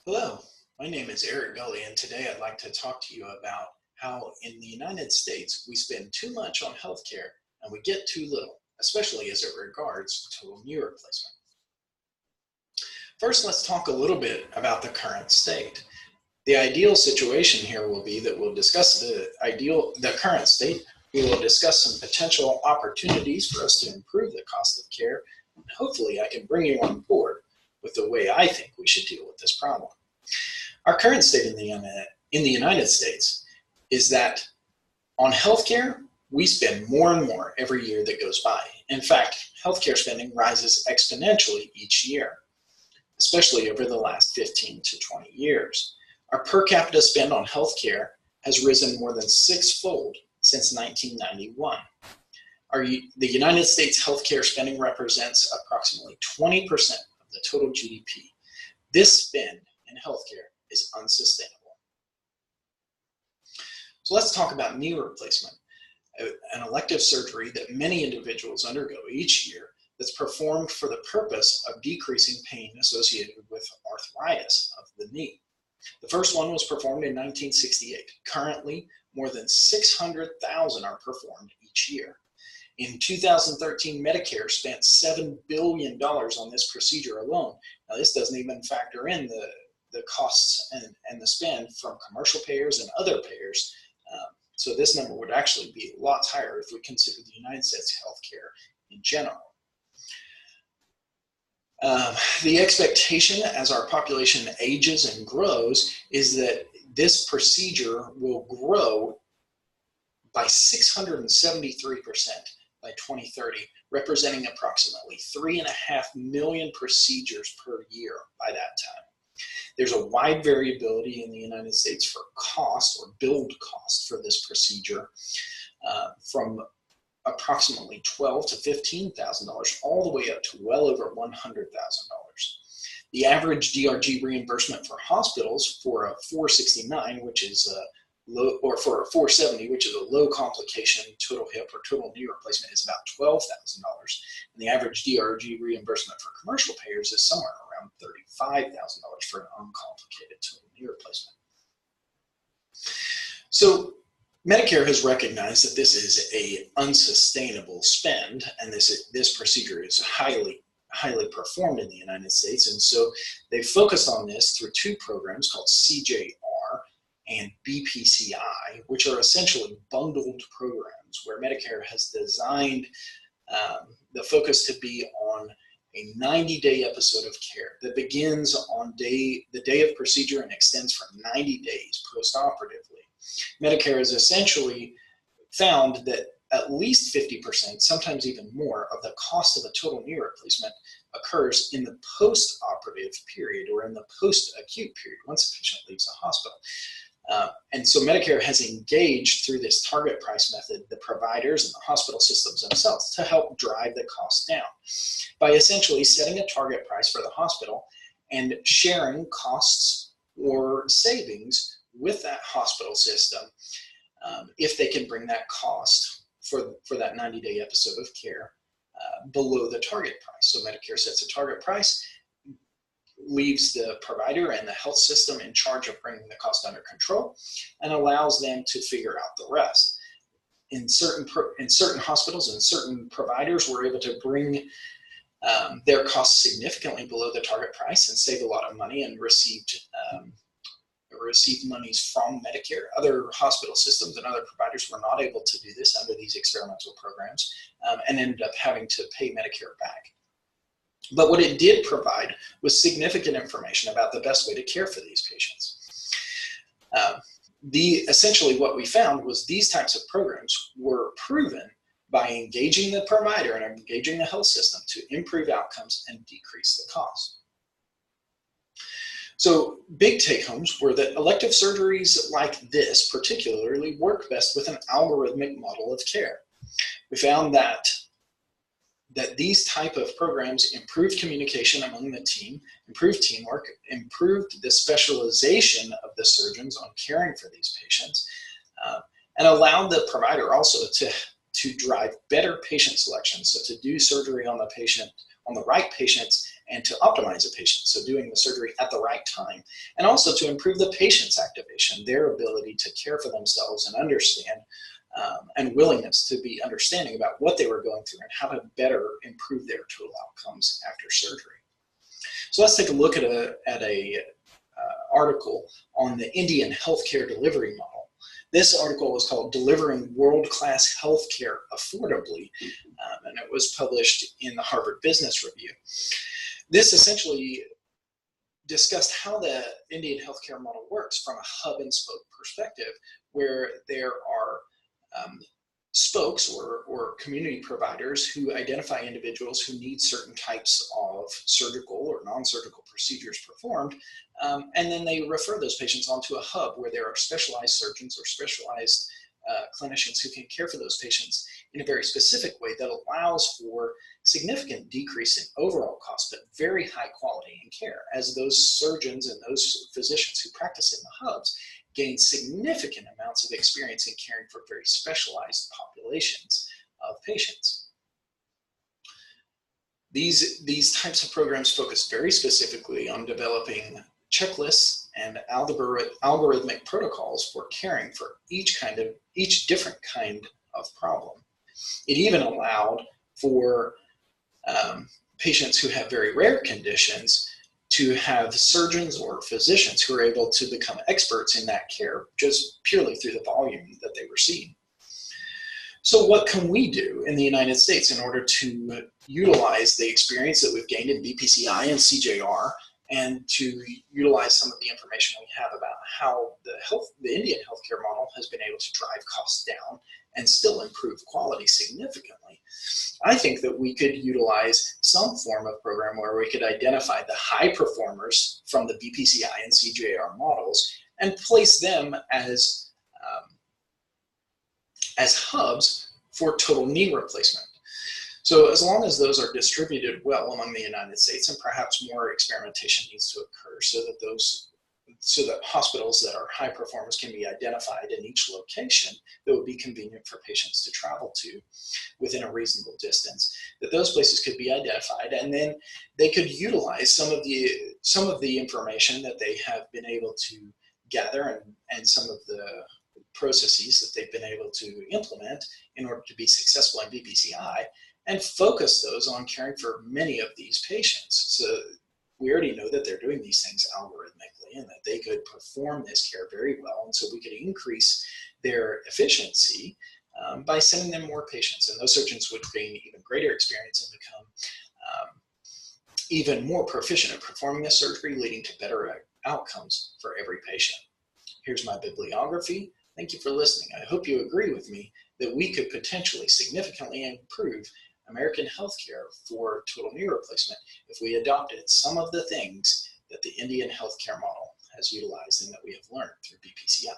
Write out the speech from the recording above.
Hello, my name is Eric Gully, and today I'd like to talk to you about how in the United States we spend too much on healthcare and we get too little, especially as it regards total knee replacement. First, let's talk a little bit about the current state. The ideal situation here will be that we'll discuss the current state. We will discuss some potential opportunities for us to improve the cost of care, and hopefully I can bring you on board with the way I think we should deal with this problem. Our current state in the United States is that on healthcare, we spend more and more every year that goes by. In fact, healthcare spending rises exponentially each year, especially over the last 15 to 20 years. Our per capita spend on healthcare has risen more than sixfold since 1991. The United States healthcare spending represents approximately 20% of the total GDP. This spend in healthcare is unsustainable. So let's talk about knee replacement, an elective surgery that many individuals undergo each year that's performed for the purpose of decreasing pain associated with arthritis of the knee. The first one was performed in 1968. Currently, more than 600,000 are performed each year. In 2013, Medicare spent $7 billion on this procedure alone. Now, this doesn't even factor in the costs and the spend from commercial payers and other payers. So this number would actually be lots higher if we consider the United States healthcare in general. The expectation as our population ages and grows is that this procedure will grow by 673% by 2030, representing approximately 3.5 million procedures per year by that time. There's a wide variability in the United States for cost or build cost for this procedure, from approximately $12,000 to $15,000 all the way up to well over $100,000. The average DRG reimbursement for hospitals for a 469, which is a low, or for a 470, which is a low complication total hip or total knee replacement, is about $12,000. And the average DRG reimbursement for commercial payers is somewhere around $35,000 for an uncomplicated total knee replacement. So Medicare has recognized that this is an unsustainable spend, and this procedure is highly performed in the United States. And so they focused on this through two programs called CJR and BPCI, which are essentially bundled programs where Medicare has designed the focus to be on a 90-day episode of care that begins on the day of procedure and extends for 90 days post-operatively. Medicare has essentially found that at least 50%, sometimes even more, of the cost of a total knee replacement occurs in the post-operative period or in the post-acute period once a patient leaves the hospital. And so Medicare has engaged through this target price method the providers and the hospital systems themselves to help drive the cost down by essentially setting a target price for the hospital and sharing costs or savings with that hospital system if they can bring that cost for that 90-day episode of care below the target price. So Medicare sets a target price, leaves the provider and the health system in charge of bringing the cost under control, and allows them to figure out the rest. In certain hospitals and certain providers, we're able to bring their costs significantly below the target price and save a lot of money and received monies from Medicare. Other hospital systems and other providers were not able to do this under these experimental programs and ended up having to pay Medicare back. But what it did provide was significant information about the best way to care for these patients. Essentially what we found was these types of programs were proven by engaging the provider and engaging the health system to improve outcomes and decrease the cost. So big take-homes were that elective surgeries like this particularly work best with an algorithmic model of care. We found that these type of programs improved communication among the team, improved teamwork, improved the specialization of the surgeons on caring for these patients, and allowed the provider also to drive better patient selection, so to do surgery on the right patients and to optimize a patient, so doing the surgery at the right time, and also to improve the patient's activation, their ability to care for themselves and understand, and willingness to be understanding about what they were going through and how to better improve their total outcomes after surgery. So let's take a look at a article on the Indian healthcare delivery model. This article was called "Delivering World-Class Healthcare Affordably," and it was published in the Harvard Business Review. This essentially discussed how the Indian healthcare model works from a hub and spoke perspective, where there are spokes or community providers who identify individuals who need certain types of surgical or non-surgical procedures performed, and then they refer those patients onto a hub where there are specialized surgeons or specialized clinicians who can care for those patients in a very specific way that allows for significant decrease in overall cost, but very high quality in care, as those surgeons and those physicians who practice in the hubs gain significant amounts of experience in caring for very specialized populations of patients. These types of programs focus very specifically on developing checklists and algorithmic protocols for caring for each different kind of problem. It even allowed for patients who have very rare conditions to have surgeons or physicians who are able to become experts in that care just purely through the volume that they receive. So what can we do in the United States in order to utilize the experience that we've gained in BPCI and CJR, and to utilize some of the information we have about how the Indian healthcare model has been able to drive costs down and still improve quality significantly? I think that we could utilize some form of program where we could identify the high performers from the BPCI and CJR models and place them as hubs for total knee replacement. So as long as those are distributed well among the United States, and perhaps more experimentation needs to occur so that hospitals that are high performers can be identified in each location that would be convenient for patients to travel to within a reasonable distance, that those places could be identified, and then they could utilize some of the information that they have been able to gather and some of the processes that they've been able to implement in order to be successful in BPCI, and focus those on caring for many of these patients. So we already know that they're doing these things algorithmically and that they could perform this care very well, and so we could increase their efficiency by sending them more patients, and those surgeons would gain even greater experience and become even more proficient at performing the surgery, leading to better outcomes for every patient. Here's my bibliography. Thank you for listening. I hope you agree with me that we could potentially significantly improve American healthcare for total knee replacement if we adopted some of the things that the Indian healthcare model has utilized and that we have learned through BPCI.